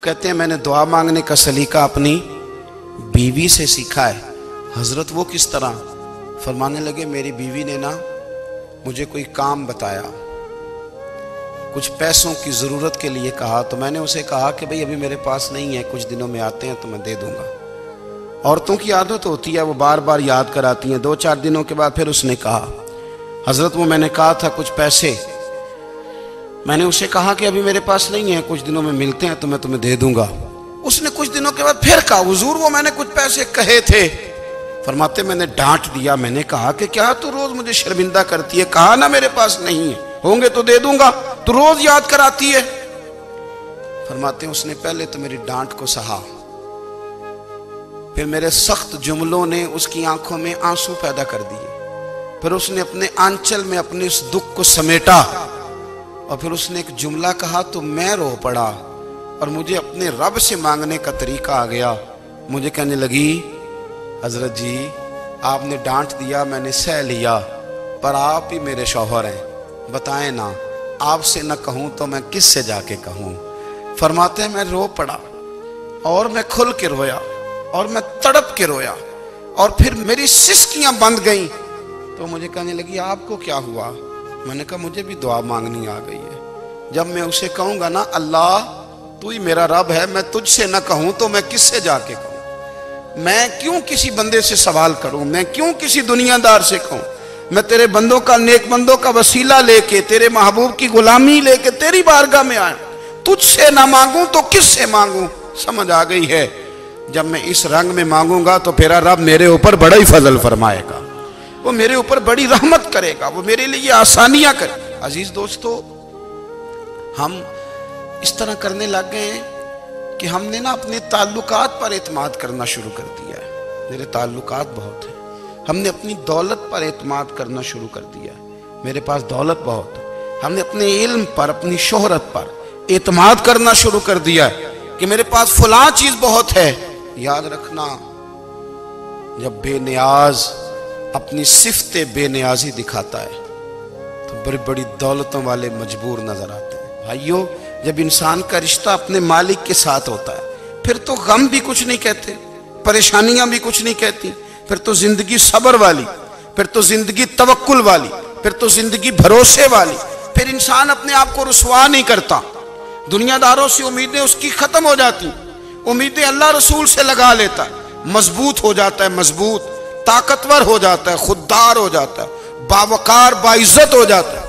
कहते हैं मैंने दुआ मांगने का सलीका अपनी बीवी से सीखा है। हजरत वो किस तरह? फरमाने लगे मेरी बीवी ने ना मुझे कोई काम बताया, कुछ पैसों की ज़रूरत के लिए कहा, तो मैंने उसे कहा कि भाई अभी मेरे पास नहीं है, कुछ दिनों में आते हैं तो मैं दे दूंगा। औरतों की आदत होती है, वो बार बार याद कराती हैं। 2-4 दिनों के बाद फिर उसने कहा हजरत वो मैंने कहा था कुछ पैसे, मैंने उसे कहा कि अभी मेरे पास नहीं है, कुछ दिनों में मिलते हैं तो मैं तुम्हें दे दूंगा। उसने कुछ दिनों के बाद फिर कहा हुजूर वो मैंने कुछ पैसे कहे थे। फरमाते मैंने डांट दिया, मैंने कहा कि क्या तू रोज मुझे शर्मिंदा करती है, कहा ना मेरे पास नहीं है, होंगे तो दे दूंगा, तू रोज याद कराती है। फरमाते उसने पहले तो मेरी डांट को सहा, फिर मेरे सख्त जुमलों ने उसकी आंखों में आंसू पैदा कर दिए, फिर उसने अपने आंचल में अपने उस दुख को समेटा और फिर उसने एक जुमला कहा तो मैं रो पड़ा और मुझे अपने रब से मांगने का तरीका आ गया। मुझे कहने लगी हजरत जी आपने डांट दिया, मैंने सह लिया, पर आप ही मेरे शौहर हैं, बताएं ना, आपसे न कहूं तो मैं किस से जाके कहूं। फरमाते हैं मैं रो पड़ा और मैं खुल के रोया और मैं तड़प के रोया और फिर मेरी सिसकियां बंद गईं। तो मुझे कहने लगी आपको क्या हुआ? मैंने कहा मुझे भी दुआ मांगनी आ गई है। जब मैं उसे कहूंगा ना अल्लाह तू ही मेरा रब है, मैं तुझसे न कहूं तो मैं किससे जाके कहूं, मैं क्यों किसी बंदे से सवाल करूं, मैं क्यों किसी दुनियादार से कहूं, मैं तेरे बंदों का नेक बंदों का वसीला लेके तेरे महबूब की गुलामी लेके तेरी बारगाह में आया, तुझसे ना मांगूं तो किससे मांगूं। समझ आ गई है, जब मैं इस रंग में मांगूंगा तो मेरा रब मेरे ऊपर बड़ा ही फजल फरमाएगा, वो मेरे ऊपर बड़ी रहमत करेगा, वो मेरे लिए आसानियां करे। अजीज दोस्तों, हम इस तरह करने लग गए हैं कि हमने ना अपने ताल्लुकात पर एतमाद करना शुरू कर दिया है। मेरे ताल्लुकात बहुत हैं, हमने अपनी दौलत पर एतमाद करना शुरू कर दिया है, मेरे पास दौलत बहुत है। हमने अपने इल्म पर, अपनी शोहरत पर एतमाद करना शुरू कर दिया है कि मेरे पास फलां चीज बहुत है। याद रखना, जब बेनियाज अपनी सिफ्ते बेनियाजी दिखाता है तो बड़ी बड़ी दौलतों वाले मजबूर नजर आते हैं। भाइयों, जब इंसान का रिश्ता अपने मालिक के साथ होता है फिर तो गम भी कुछ नहीं कहते, परेशानियां भी कुछ नहीं कहती, फिर तो जिंदगी सब्र वाली, फिर तो जिंदगी तवक्कुल वाली, फिर तो जिंदगी भरोसे वाली। फिर इंसान अपने आप को रुसवा नहीं करता, दुनियादारों से उम्मीदें उसकी खत्म हो जाती, उम्मीदें अल्लाह रसूल से लगा लेता है, मजबूत हो जाता है, मजबूत ताकतवर हो जाता है, खुददार हो जाता है, बावकार बाइज्जत हो जाता है।